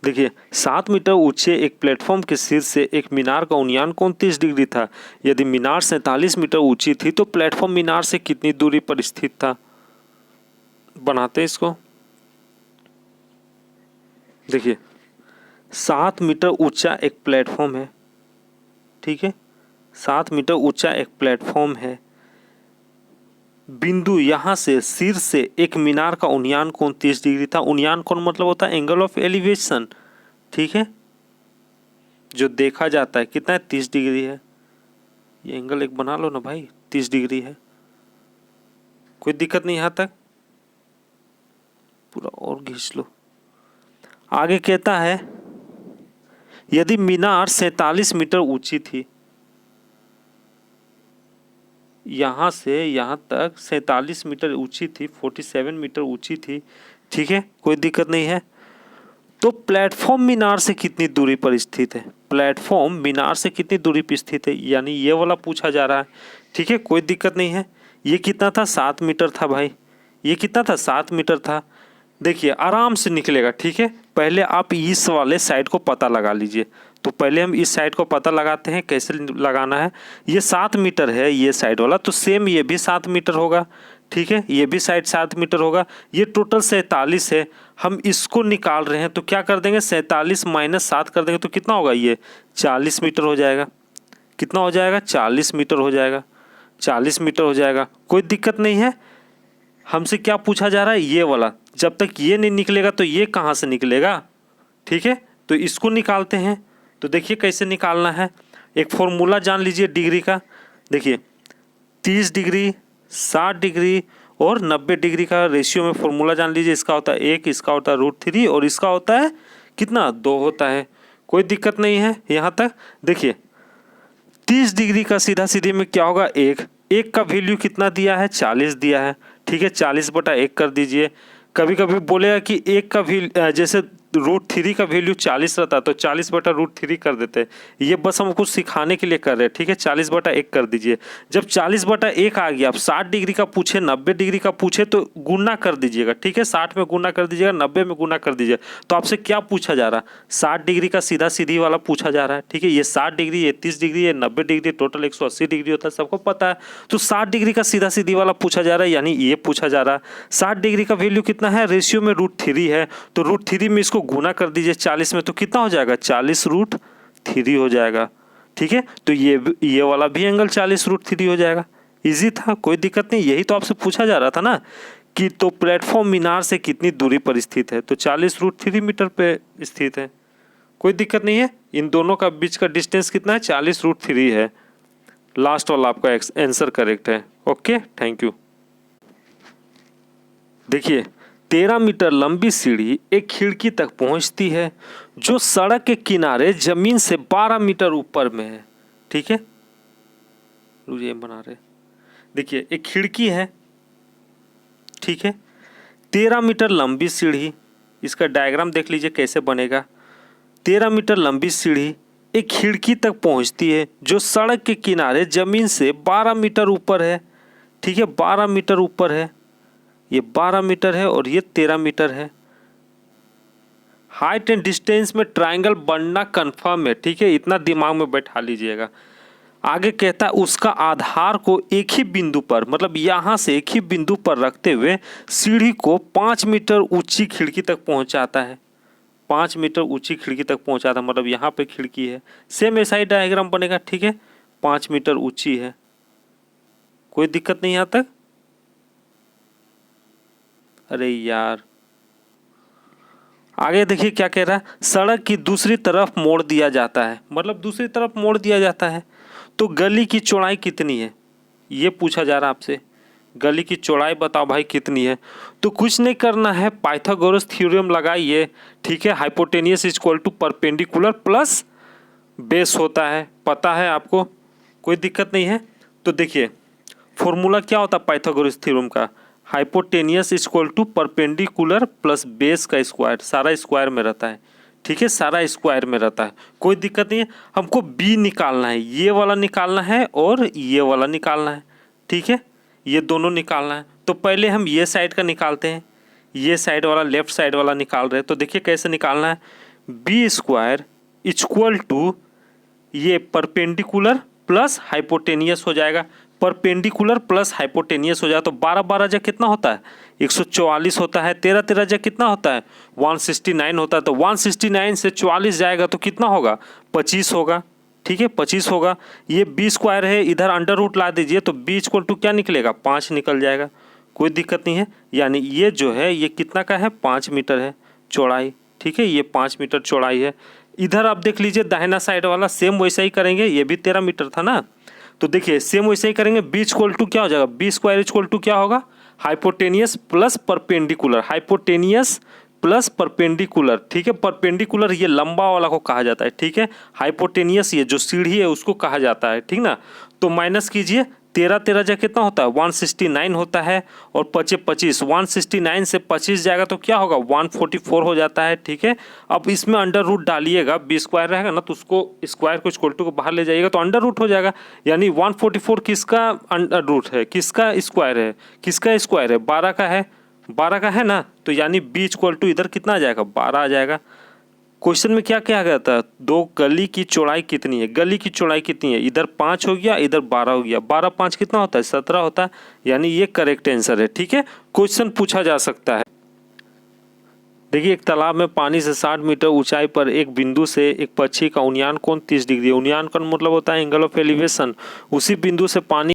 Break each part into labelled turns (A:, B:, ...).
A: देखिए 7 मीटर ऊंचे एक प्लेटफॉर्म के शीर्ष से एक मीनार का उन्नयन कोण 30 डिग्री था। यदि मीनार 47 मीटर ऊंची थी तो प्लेटफॉर्म मीनार से कितनी दूरी पर स्थित था। बनाते हैं इसको। देखिए 7 मीटर ऊंचा एक प्लेटफॉर्म है, ठीक है, 7 मीटर ऊंचा एक प्लेटफॉर्म है। बिंदु यहां से शीर्ष से एक मीनार का उन्नयन कोण 30 डिग्री था। उन्नयन कोण मतलब होता है एंगल ऑफ एलिवेशन, ठीक है, जो देखा जाता है कितना है 30 डिग्री है। ये एंगल एक बना लो ना भाई, 30 डिग्री है, कोई दिक्कत नहीं। यहां तक पूरा और खींच लो। आगे कहता है यदि मीनार 47 मीटर ऊंची थी, यहां से यहां तक 47 मीटर ऊंची थी, 47 मीटर ऊंची थी, ठीक है, कोई दिक्कत नहीं है। तो प्लेटफॉर्म मीनार से कितनी दूरी पर स्थित है, प्लेटफॉर्म मीनार से कितनी दूरी पर स्थित है, यानी ये वाला पूछा जा रहा है, ठीक है, कोई दिक्कत नहीं है। ये कितना था 7 मीटर था भाई, ये कितना था 7 मीटर था। देखिए आराम से निकलेगा, ठीक है। पहले आप इस वाले साइड को पता लगा लीजिए। तो पहले हम इस साइड को पता लगाते हैं, कैसे लगाना है। ये 7 मीटर है ये साइड वाला, तो सेम ये भी 7 मीटर होगा, ठीक है, ये भी साइड 7 मीटर होगा। ये टोटल 47 है, हम इसको निकाल रहे हैं तो क्या कर देंगे 47 माइनस 7 कर देंगे तो कितना होगा, ये 40 मीटर हो जाएगा। कितना हो जाएगा 40 मीटर हो जाएगा, 40 मीटर हो जाएगा, कोई दिक्कत नहीं है। हमसे क्या पूछा जा रहा है, ये वाला। जब तक ये नहीं निकलेगा तो ये कहाँ से निकलेगा, ठीक है, तो इसको निकालते हैं। तो देखिए कैसे निकालना है, एक फॉर्मूला जान लीजिए डिग्री का। देखिए 30 डिग्री, 60 डिग्री और 90 डिग्री का रेशियो में फॉर्मूला जान लीजिए। इसका होता है 1, इसका होता है √3 और इसका होता है कितना 2 होता है। कोई दिक्कत नहीं है यहाँ तक। देखिए 30 डिग्री का सीधा सीधे में क्या होगा, एक का वैल्यू कितना दिया है 40 दिया है, ठीक है, 40/1 कर दीजिए। कभी कभी बोलेगा कि एक का वैल्यू जैसे √3 का वैल्यू 40 रहता है तो 40/√3 कर देते हैं। ये बस हम कुछ सिखाने के लिए कर रहे हैं, ठीक है, 40/1 कर दीजिए। जब 40/1 आ गया, अब 60 डिग्री का पूछे 90 डिग्री का पूछे तो गुना कर दीजिएगा, ठीक है, 60 में गुना कर दीजिएगा, 90 में गुना कर दीजिए। तो आपसे क्या पूछा जा रहा है, 60 डिग्री का सीधा सीधी वाला पूछा जा रहा है, ठीक है। ये 60 डिग्री, ये 30 डिग्री, ये 90 डिग्री, टोटल 180 डिग्री होता है, सबको पता है। तो 60 डिग्री का सीधा सीधी वाला पूछा जा रहा है, यानी ये पूछा जा रहा है। 60 डिग्री का वैल्यू कितना है, रेशियो में √3 है, तो √3 में इसको गुना कर दीजिए 40 में, तो कितना हो जाएगा 40√3 हो जाएगा, ठीक है। तो ये वाला भी एंगल 40√3 हो जाएगा। इजी था, कोई दिक्कत नहीं। यही तो आपसे पूछा जा रहा था ना कि तो प्लेटफॉर्म मीनार से कितनी दूरी पर स्थित है, तो 40√3 मीटर पे स्थित है, कोई दिक्कत नहीं है। इन दोनों का बीच का डिस्टेंस कितना है 40√3 है। लास्ट वाला आपका आंसर करेक्ट है। Okay, thank you. देखिए 13 मीटर लंबी सीढ़ी एक खिड़की तक पहुंचती है जो सड़क के किनारे जमीन से 12 मीटर ऊपर में है, ठीक है। रुझे बना रहे, देखिए एक खिड़की है, ठीक है, 13 मीटर लंबी सीढ़ी, इसका डायग्राम देख लीजिए कैसे बनेगा। 13 मीटर लंबी सीढ़ी एक खिड़की तक पहुंचती है जो सड़क के किनारे जमीन से 12 मीटर ऊपर है, ठीक है, 12 मीटर ऊपर है। ये 12 मीटर है और ये 13 मीटर है। हाइट एंड डिस्टेंस में ट्रायंगल बनना कंफर्म है, ठीक है, इतना दिमाग में बैठा लीजिएगा। आगे कहता है उसका आधार को एक ही बिंदु पर, मतलब यहाँ से एक ही बिंदु पर रखते हुए सीढ़ी को 5 मीटर ऊंची खिड़की तक पहुँचाता है। 5 मीटर ऊंची खिड़की तक पहुँचाता, मतलब यहाँ पे खिड़की है। सेम ऐसा ही डायग्राम बनेगा, ठीक है, 5 मीटर ऊंची है, कोई दिक्कत नहीं यहाँ तक। अरे यार आगे देखिए क्या कह रहा है, सड़क की दूसरी तरफ मोड़ दिया जाता है, मतलब दूसरी तरफ मोड़ दिया जाता है। तो गली की चौड़ाई कितनी है, ये पूछा जा रहा है आपसे। गली की चौड़ाई बताओ भाई कितनी है। तो कुछ नहीं करना है, पाइथागोरस थ्योरम लगाइए, ठीक है। Hypotenuse is equal to perpendicular plus base होता है, पता है आपको, कोई दिक्कत नहीं है। तो देखिए फॉर्मूला क्या होता है पाइथागोरस थ्योरम का, hypotenuse is equal to perpendicular plus base का स्क्वायर, सारा स्क्वायर में रहता है, ठीक है, सारा स्क्वायर में रहता है, कोई दिक्कत नहीं है। हमको बी निकालना है, ये वाला निकालना है और ये वाला निकालना है, ठीक है, ये दोनों निकालना है। तो पहले हम ये साइड का निकालते हैं, ये साइड वाला लेफ्ट साइड वाला निकाल रहे हैं। तो देखिए कैसे निकालना है, बी स्क्वायर इक्वल टू ये परपेंडिकुलर प्लस हाइपोटेनियस हो जाएगा। परपेंडिकुलर प्लस हाइपोटेनियस हो जाएगा तो 12 12 जा कितना होता है 144 होता है। 13 13 जा कितना होता है 169 होता है। तो 169 से 44 जाएगा तो कितना होगा 25 होगा। ठीक है 25 होगा। ये बी स्क्वायर है, इधर अंडर रूट ला दीजिए तो बी इक्वल टू क्या निकलेगा 5 निकल जाएगा, कोई दिक्कत नहीं है। यानी ये जो है ये कितना का है 5 मीटर है चौड़ाई। ठीक है ये 5 मीटर चौड़ाई है। इधर आप देख लीजिए दाहिना साइड वाला सेम वैसा ही करेंगे, ये भी 13 मीटर था ना, तो देखिए सेम वैसे ही करेंगे। बी इक्वल टू क्या हो जाएगा बी स्क्वायर इक्वल टू क्या होगा hypotenuse plus perpendicular, hypotenuse plus perpendicular. ठीक है परपेंडिकुलर ये लंबा वाला को कहा जाता है। ठीक है हाइपोटेनियस ये जो सीढ़ी है उसको कहा जाता है। ठीक ना, तो माइनस कीजिए 13 13 जा कितना होता है 169 होता है और 25 25 169 से 25 जाएगा तो क्या होगा 144 हो जाता है। ठीक है अब इसमें अंडर रूट डालिएगा, बी स्क्वायर रहेगा ना तो उसको स्क्वायर को इक्वल टू को बाहर ले जाइएगा तो अंडर रूट हो जाएगा। यानी 144 किसका अंडर रूट है, किसका स्क्वायर है, किसका स्क्वायर है 12 का है, 12 का है ना, तो यानी बी इक्वल टू इधर कितना आ जाएगा 12 आ जाएगा। क्वेश्चन में क्या क्या गया था दो गली की चौड़ाई कितनी है, गली की चौड़ाई कितनी है, इधर 5 हो गया इधर 12 हो गया, 12 5 कितना होता है 17 होता है। यानी ये करेक्ट आंसर है। ठीक है क्वेश्चन पूछा जा सकता है। देखिए एक तालाब में पानी से 60 मीटर ऊंचाई पर एक बिंदु से एक पक्षी का उन्नयन कोण 30 डिग्री है। उन्नयन कोण मतलब होता है एंगल ऑफ एलिवेशन। उसी बिंदु से पानी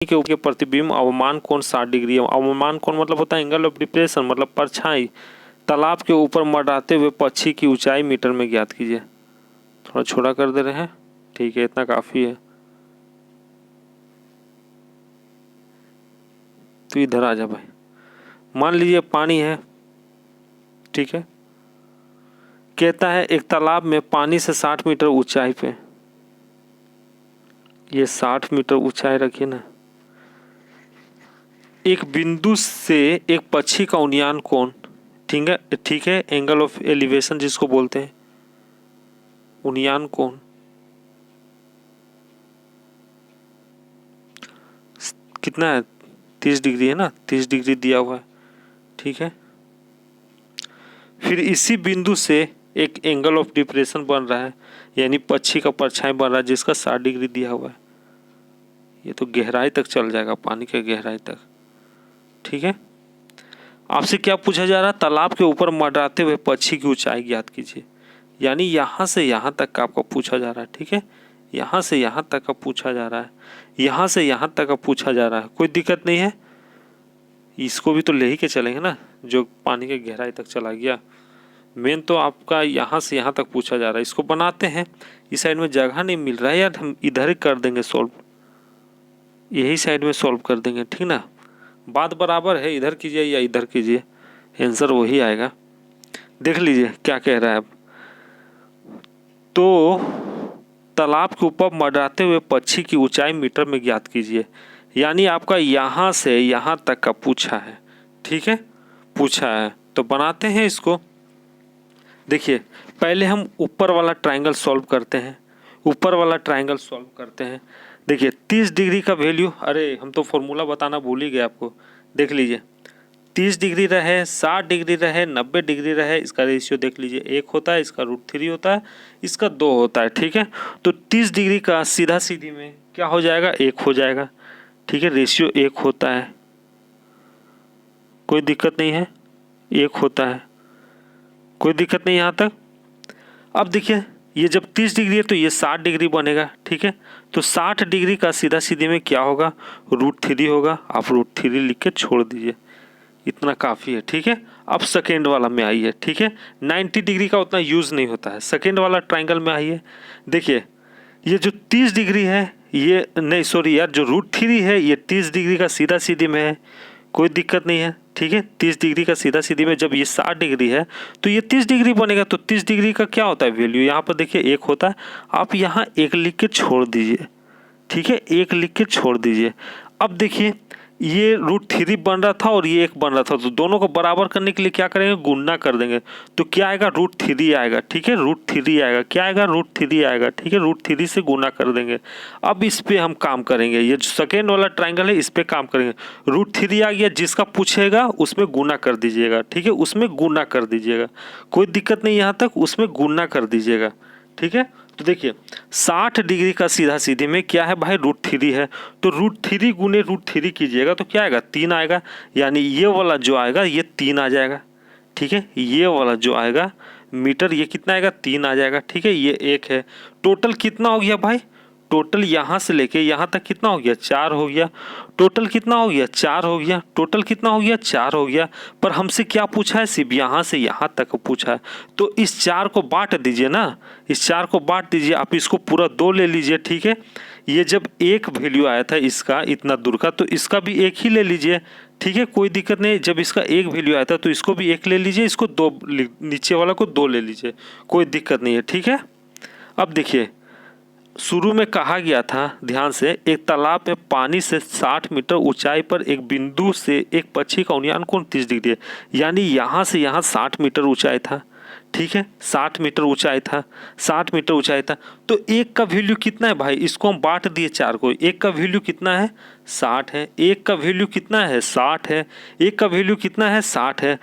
A: के ऊपर प्रतिबिंब अवमान कोण 60 डिग्री है। अवमान कोण मतलब होता है एंगल ऑफ डिप्रेशन मतलब परछाई। तालाब के ऊपर मंडराते हुए पक्षी की ऊंचाई मीटर में ज्ञात कीजिए। थोड़ा छोटा कर दे रहे हैं, ठीक है इतना काफ़ी है। तो इधर आ जा भाई, मान लीजिए पानी है, ठीक है, कहता है एक तालाब में पानी से 60 मीटर ऊंचाई पे, ये 60 मीटर ऊंचाई रखिए ना, एक बिंदु से एक पक्षी का उन्नयन कोण, ठीक है एंगल ऑफ एलिवेशन जिसको बोलते हैं उन्नयन कोण, कितना है 30 डिग्री है ना, 30 डिग्री दिया हुआ है। ठीक है फिर इसी बिंदु से एक एंगल ऑफ डिप्रेशन बन रहा है यानी पक्षी का परछाई बन रहा है जिसका 60 डिग्री दिया हुआ है। ये तो गहराई तक चल जाएगा, पानी के गहराई तक। ठीक है आपसे क्या पूछा जा रहा है, तालाब के ऊपर मंडराते हुए पक्षी की ऊंचाई ज्ञात कीजिए। यानी यहाँ से यहाँ तक का आपको पूछा जा रहा है। ठीक है यहाँ से यहाँ तक का पूछा जा रहा है, यहाँ से यहाँ तक का पूछा जा रहा है, कोई दिक्कत नहीं है। इसको भी तो ले ही के चलेंगे ना, जो पानी के गहराई तक चला गया। मेन तो आपका यहाँ से यहाँ तक पूछा जा रहा है। इसको बनाते हैं, इस साइड में जगह नहीं मिल रहा है यार, हम इधर ही कर देंगे सॉल्व, यही साइड में सॉल्व कर देंगे। ठीक ना, बात बराबर है, इधर कीजिए या इधर कीजिए आंसर वही आएगा। देख लीजिए क्या कह रहा है अब, तो तालाब के ऊपर मंडराते हुए पक्षी की ऊंचाई मीटर में ज्ञात कीजिए। यानी आपका यहाँ से यहाँ तक का पूछा है। ठीक है पूछा है तो बनाते हैं इसको। देखिए पहले हम ऊपर वाला ट्रायंगल सॉल्व करते हैं, ऊपर वाला ट्रायंगल सॉल्व करते हैं। देखिए 30 डिग्री का वैल्यू, अरे हम तो फॉर्मूला बताना भूल ही गए आपको। देख लीजिए 30 डिग्री रहे, 60 डिग्री रहे, 90 डिग्री रहे, इसका रेशियो देख लीजिए 1 होता है, इसका √3 होता है, इसका 2 होता है। ठीक है तो 30 डिग्री का सीधा सीधी में क्या हो जाएगा 1 हो जाएगा। ठीक है रेशियो 1 होता है, कोई दिक्कत नहीं है, 1 होता है, कोई दिक्कत नहीं यहाँ तक। अब देखिए ये जब 30 डिग्री है तो ये 60 डिग्री बनेगा। ठीक है तो 60 डिग्री का सीधा सीधी में क्या होगा √3 होगा। आप √3 लिख के छोड़ दीजिए, इतना काफ़ी है। ठीक है अब सेकेंड वाला में आइए। ठीक है 90 डिग्री का उतना यूज़ नहीं होता है, सेकेंड वाला ट्रायंगल में आइए। देखिए ये जो 30 डिग्री है ये नहीं सॉरी यार, जो √3 है ये 30 डिग्री का सीधा सीधी में है, कोई दिक्कत नहीं है। ठीक है 30 डिग्री का सीधा सीधी में जब ये 60 डिग्री है तो ये 30 डिग्री बनेगा। तो 30 डिग्री का क्या होता है वैल्यू, यहाँ पर देखिए 1 होता है, आप यहाँ 1 लिख के छोड़ दीजिए। ठीक है 1 लिख के छोड़ दीजिए। अब देखिए ये √3 बन रहा था और ये 1 बन रहा था, तो दोनों को बराबर करने के लिए क्या करेंगे, गुणना कर देंगे। तो क्या आएगा, √3 आएगा, ठीक है, √3 आएगा, क्या आएगा, √3 आएगा, ठीक है, √3 से गुना कर देंगे। अब इस पे हम काम करेंगे, ये जो सेकेंड वाला ट्राइंगल है इस पे काम करेंगे। √3 आ गया, जिसका पूछेगा उसमें गुना कर दीजिएगा, ठीक है, उसमें गुना कर दीजिएगा, कोई दिक्कत नहीं यहाँ तक, उसमें गुना कर दीजिएगा, ठीक है। तो देखिए 60 डिग्री का सीधा सीधी में क्या है भाई, √3 है, तो √3 गुने √3 कीजिएगा तो क्या आएगा, 3 आएगा, यानी ये वाला जो आएगा ये 3 आ जाएगा, ठीक है, ये वाला जो आएगा मीटर ये कितना आएगा, 3 आ जाएगा, ठीक है, ये 1 है। टोटल कितना हो गया भाई, टोटल यहाँ से लेके यहाँ तक कितना हो गया, 4 हो गया। टोटल कितना हो गया, 4 हो गया। टोटल कितना हो गया, 4 हो गया। पर हमसे क्या पूछा है, सिर्फ यहाँ से यहाँ तक पूछा है, तो इस 4 को बांट दीजिए ना, इस 4 को बांट दीजिए, आप इसको पूरा 2 ले लीजिए, ठीक है। ये जब 1 वैल्यू आया था इसका इतना दूर का, तो इसका भी 1 ही ले लीजिए, ठीक है, कोई दिक्कत नहीं। जब इसका 1 वैल्यू आया था तो इसको भी 1 ले लीजिए, इसको 2, नीचे वाला को 2 ले लीजिए, कोई दिक्कत नहीं है, ठीक है। अब देखिए शुरू में कहा गया था, ध्यान से, एक तालाब में पानी से 60 मीटर ऊंचाई पर एक बिंदु से एक पक्षी का उन्नयन कोण 30 डिग्री है, यानी यहाँ से यहाँ 60 मीटर ऊंचाई था, ठीक है, 60 मीटर ऊंचाई था, 60 मीटर ऊंचाई था। तो 1 का वैल्यू कितना है भाई, इसको हम बांट दिए 4 को, 1 का वैल्यू कितना है, 60 है, 1 का वैल्यू कितना है, 60 है, 1 का वैल्यू कितना है, 60 है।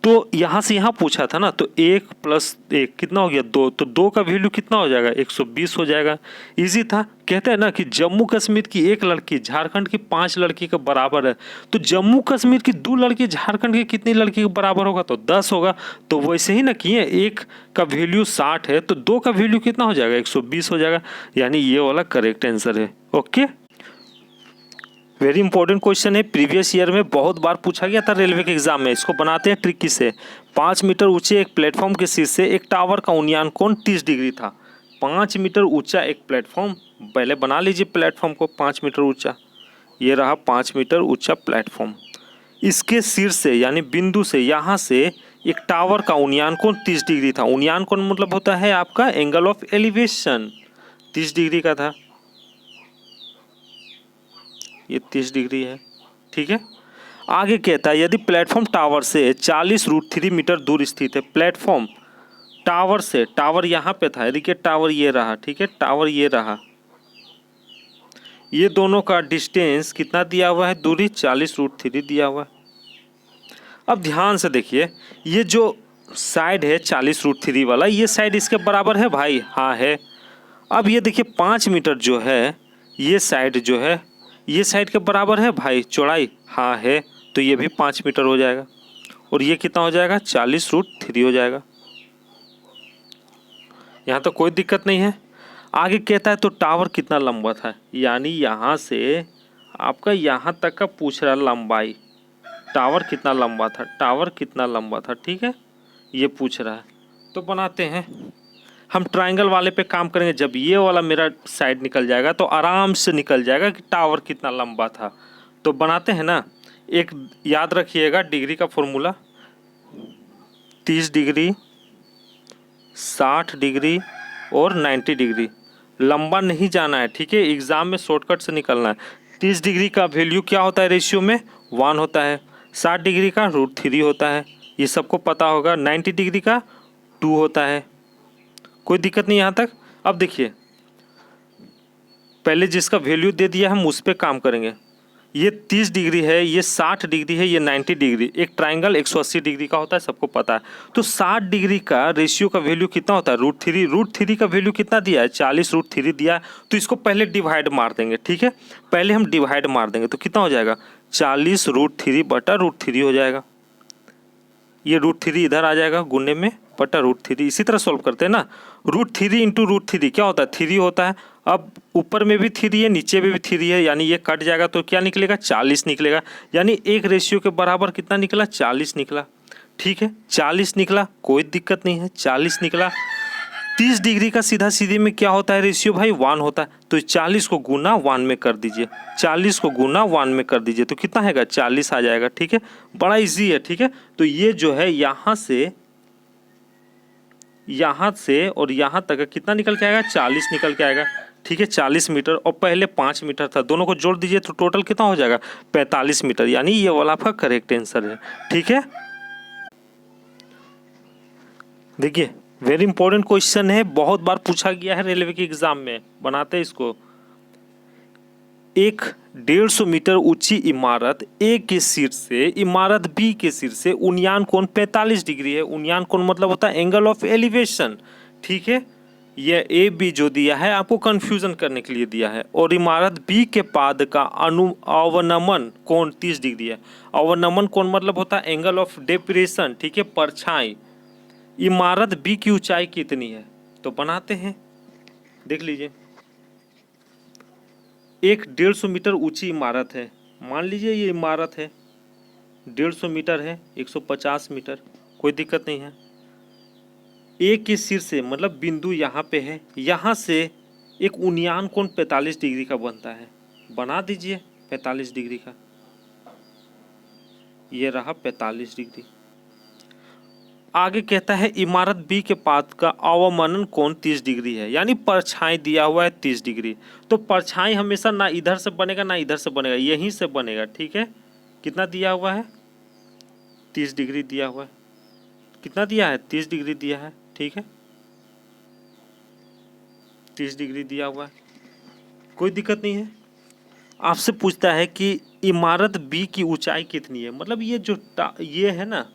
A: तो यहाँ से यहाँ पूछा था ना, तो 1 + 1 कितना हो गया, 2, तो 2 का वैल्यू कितना हो जाएगा, 120 हो जाएगा। इजी था। कहते हैं ना कि जम्मू कश्मीर की 1 लड़की झारखंड की 5 लड़की के बराबर है, तो जम्मू कश्मीर की 2 लड़की झारखंड की कितनी लड़की के बराबर होगा, तो 10 होगा। तो वैसे ही ना किए, 1 का वैल्यू 60 है तो 2 का वैल्यू कितना हो जाएगा, 120 हो जाएगा, यानी ये वाला करेक्ट आंसर है। ओके, वेरी इंपॉर्टेंट क्वेश्चन है, प्रीवियस ईयर में बहुत बार पूछा गया था रेलवे के एग्जाम में। इसको बनाते हैं ट्रिकी से। 5 मीटर ऊंचे एक प्लेटफॉर्म के शीर्ष से एक टावर का उन्नयन कोण 30 डिग्री था। 5 मीटर ऊंचा एक प्लेटफॉर्म, पहले बना लीजिए प्लेटफॉर्म को 5 मीटर ऊंचा, ये रहा 5 मीटर ऊंचा प्लेटफॉर्म। इसके शीर्ष से यानी बिंदु से यहाँ से एक टावर का उन्नयन कोण 30 डिग्री था। उन्नयन कोण मतलब होता है आपका एंगल ऑफ एलिवेशन, 30 डिग्री का था, ये 30 डिग्री है, ठीक है। आगे कहता है यदि प्लेटफॉर्म टावर से 40 √3 मीटर दूर स्थित है, प्लेटफॉर्म टावर से, टावर यहाँ पे था, यदि टावर ये रहा, ठीक है, टावर ये रहा, ये दोनों का डिस्टेंस कितना दिया हुआ है, दूरी 40 √3 दिया हुआ है। अब ध्यान से देखिए, ये जो साइड है 40 √3 वाला, ये साइड इसके बराबर है भाई, हाँ है। अब ये देखिए 5 मीटर जो है, ये साइड जो है, ये साइड के बराबर है भाई चौड़ाई, हाँ है, तो ये भी 5 मीटर हो जाएगा, और ये कितना हो जाएगा, 40 √3 हो जाएगा। यहाँ तो कोई दिक्कत नहीं है। आगे कहता है तो टावर कितना लंबा था, यानी यहाँ से आपका यहाँ तक का पूछ रहा लंबाई, टावर कितना लंबा था, टावर कितना लंबा था, ठीक है, ये पूछ रहा है। तो बनाते हैं हम, ट्रायंगल वाले पे काम करेंगे। जब ये वाला मेरा साइड निकल जाएगा तो आराम से निकल जाएगा कि टावर कितना लंबा था। तो बनाते हैं ना, एक याद रखिएगा डिग्री का फॉर्मूला, 30 डिग्री, 60 डिग्री और 90 डिग्री। लंबा नहीं जाना है, ठीक है, एग्जाम में शॉर्टकट से निकलना है। 30 डिग्री का वैल्यू क्या होता है, रेशियो में 1 होता है। 60 डिग्री का √3 होता है, ये सबको पता होगा। 90 डिग्री का 2 होता है, कोई दिक्कत नहीं यहाँ तक। अब देखिए पहले जिसका वैल्यू दे दिया हम उस पर काम करेंगे। ये 30 डिग्री है, ये 60 डिग्री है, ये 90 डिग्री। एक ट्राइंगल 180 डिग्री का होता है, सबको पता है। तो 60 डिग्री का रेशियो का वैल्यू कितना होता है, √3। √3 का वैल्यू कितना दिया है, 40 √3 दिया है, तो इसको पहले डिवाइड मार देंगे, ठीक है, पहले हम डिवाइड मार देंगे तो कितना हो जाएगा, 40 √3 बटा √3 हो जाएगा। ये √3 इधर आ जाएगा गुने में बटा √3। इसी तरह सॉल्व करते हैं ना, √3 इंटू √3 क्या होता है, 3 होता है। अब ऊपर में भी 3 है, नीचे में भी 3 है, यानी ये कट जाएगा तो क्या निकलेगा, 40 निकलेगा। यानी एक रेशियो के बराबर कितना निकला, 40 निकला, ठीक है, 40 निकला, कोई दिक्कत नहीं है, 40 निकला। 30 डिग्री का सीधा सीधे में क्या होता है रेशियो भाई, 1 होता है। तो 40 को गुना 1 में कर दीजिए, 40 को गुना 1 में कर दीजिए, तो कितना है, 40 आ जाएगा, ठीक है, बड़ा इजी है, ठीक है। तो ये जो है यहाँ से और यहाँ तक कितना निकल के आएगा, 40 निकल के आएगा, ठीक है 40 मीटर और पहले 5 मीटर था, दोनों को जोड़ दीजिए तो टोटल कितना हो जाएगा 45 मीटर, यानी ये वाला आपका करेक्ट आंसर है। ठीक है, देखिए वेरी इंपॉर्टेंट क्वेश्चन है, बहुत बार पूछा गया है रेलवे के एग्जाम में, बनाते हैं इसको। एक 150 मीटर ऊंची इमारत ए के सिर से इमारत बी के सिर से उन्नयन कोण 45 डिग्री है। उन्नयन कोण मतलब होता है एंगल ऑफ एलिवेशन। ठीक है, यह ए बी जो दिया है आपको कंफ्यूजन करने के लिए दिया है। और इमारत बी के पाद का अवनमन कोण 30 डिग्री है। अवनमन कोण मतलब होता है एंगल ऑफ डेप्रेशन। ठीक है, परछाई। इमारत बी की ऊंचाई कितनी है, तो बनाते हैं, देख लीजिए। एक 150 मीटर ऊंची इमारत है, मान लीजिए ये इमारत है 150 मीटर है, 150 मीटर, कोई दिक्कत नहीं है। ए के सिर से मतलब बिंदु यहाँ पे है, यहाँ से एक उन्नयन कोण 45 डिग्री का बनता है, बना दीजिए 45 डिग्री का, ये रहा 45 डिग्री। आगे कहता है इमारत बी के पाद का अवमनन कोण 30 डिग्री है, यानी परछाई दिया हुआ है 30 डिग्री। तो परछाई हमेशा ना इधर से बनेगा ना इधर से बनेगा, यहीं से बनेगा। ठीक है, कितना दिया हुआ है 30 डिग्री दिया हुआ है, कितना दिया है 30 डिग्री दिया है। ठीक है, 30 डिग्री दिया हुआ है, कोई दिक्कत नहीं है। आपसे पूछता है कि इमारत बी की ऊंचाई कितनी है, मतलब ये जो ये है ना,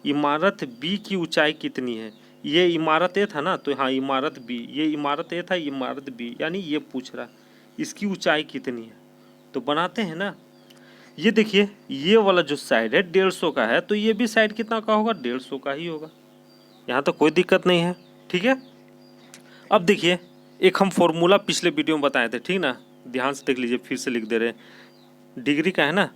A: इमारत बी की ऊंचाई कितनी है। ये इमारत ए था ना, तो हाँ इमारत बी, ये इमारत ए था इमारत बी, यानी ये पूछ रहा इसकी ऊंचाई कितनी है, तो बनाते हैं ना। ये देखिए ये वाला जो साइड है 150 का है, तो ये भी साइड कितना का होगा 150 का ही होगा, यहाँ तो कोई दिक्कत नहीं है। ठीक है, अब देखिए एक हम फॉर्मूला पिछले वीडियो में बताए थे, ठीक ना, ध्यान से देख लीजिए, फिर से लिख दे रहे हैं। डिग्री का है ना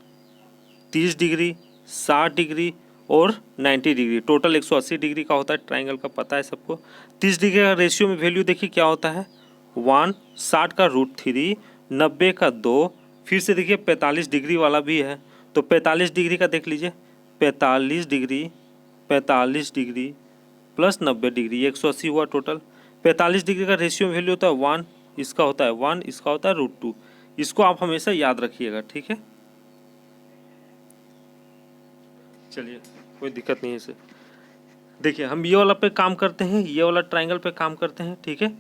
A: 30 डिग्री, 60 डिग्री और 90 डिग्री, टोटल 180 डिग्री का होता है ट्राइंगल का, पता है सबको। 30 डिग्री का रेशियो में वैल्यू देखिए क्या होता है 1, 60 का √3, 90 का 2, फिर से देखिए 45 डिग्री वाला भी है, तो 45 डिग्री का देख लीजिए 45 डिग्री प्लस 90 डिग्री, 180 हुआ टोटल। 45 डिग्री का रेशियो में वैल्यू होता है 1, इसका होता है 1, इसका होता है √2, इसको आप हमेशा याद रखिएगा। ठीक है, चलिए कोई दिक्कत नहीं है इसे। देखिए हम ये वाला पे काम करते हैं, ये वाला ट्रायंगल पे काम करते हैं। ठीक है,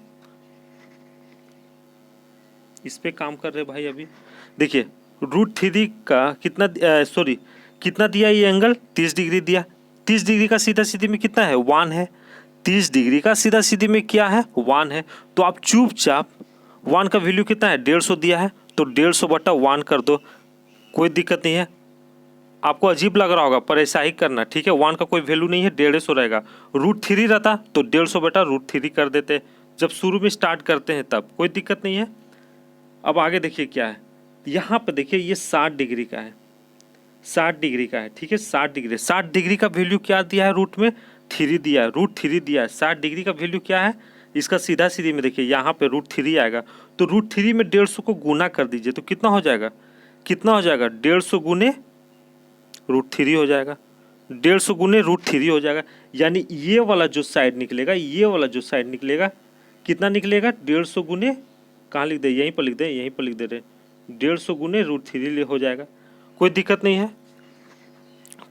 A: इस पे काम कर रहे भाई अभी। देखिए √3 का कितना कितना दिया, ये एंगल 30 डिग्री दिया। 30 डिग्री का सीधा सीधी में कितना है 1 है, 30 डिग्री का सीधा सीधी में क्या है 1 है, तो आप चुपचाप 1 का वैल्यू कितना है 150 दिया है, तो 150/1 कर दो, कोई दिक्कत नहीं है। आपको अजीब लग रहा होगा पर ऐसा ही करना। ठीक है, 1 का कोई वैल्यू नहीं है, 150 रहेगा। √3 रहता तो 150/√3 कर देते, जब शुरू में स्टार्ट करते हैं तब, कोई दिक्कत नहीं है। अब आगे देखिए क्या है, यहाँ पे देखिए ये 60 डिग्री का है, 60 डिग्री का है। ठीक है, 60 डिग्री का वैल्यू क्या दिया है, रूट में 3 दिया है, √3 दिया है। 60 डिग्री का वैल्यू क्या है, इसका सीधा सीधी में देखिए यहाँ पे √3 आएगा, तो √3 में 150 को गुना कर दीजिए, तो कितना हो जाएगा 150 गुने √3 हो जाएगा, 150 गुने √3 हो जाएगा। यानी ये वाला जो साइड निकलेगा, ये वाला जो साइड निकलेगा कितना निकलेगा 150 गुने, कहाँ लिख दे, यहीं पर लिख दे, यहीं पर लिख दे रहे, 150 गुने √3 हो जाएगा। कोई दिक्कत नहीं है,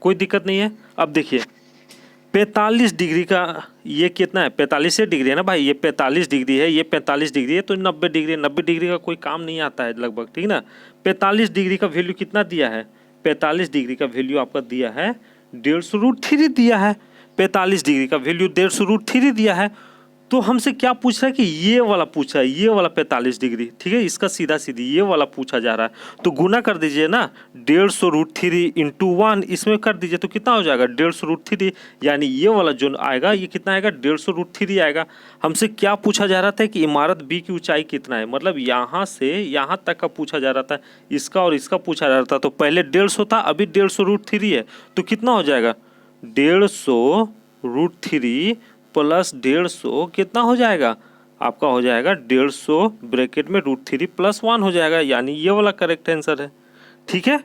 A: कोई दिक्कत नहीं है। अब देखिए 45 डिग्री का ये कितना है, 45 डिग्री है ना भाई, ये 45 डिग्री है, ये 45 डिग्री है, तो 90 डिग्री है। 90 डिग्री का कोई काम नहीं आता है लगभग, ठीक ना। 45 डिग्री का वैल्यू कितना दिया है, 45 डिग्री का वैल्यू आपका दिया है 150 √3 दिया है। 45 डिग्री का वैल्यू 150 √3 दिया है, तो हमसे क्या पूछ रहा है कि ये वाला पूछा है, ये वाला 45 डिग्री। ठीक है, इसका सीधा सीधी ये वाला पूछा जा रहा है, तो गुना कर दीजिए ना 150 √3 × 1, इसमें कर दीजिए तो कितना हो जाएगा 150 √3, यानी ये वाला जो आएगा ये कितना आएगा 150 √3 आएगा। हमसे क्या पूछा जा रहा था कि इमारत बी की ऊंचाई कितना है, मतलब यहाँ से यहाँ तक का पूछा जा रहा था, इसका और इसका पूछा जा रहा था। तो पहले 150 था, अभी 150 √3 है, तो कितना हो जाएगा 150 √3 प्लस 150 कितना हो जाएगा आपका, हो जाएगा 150 ब्रैकेट में √3 + 1 हो जाएगा, यानी ये वाला करेक्ट आंसर है। ठीक है।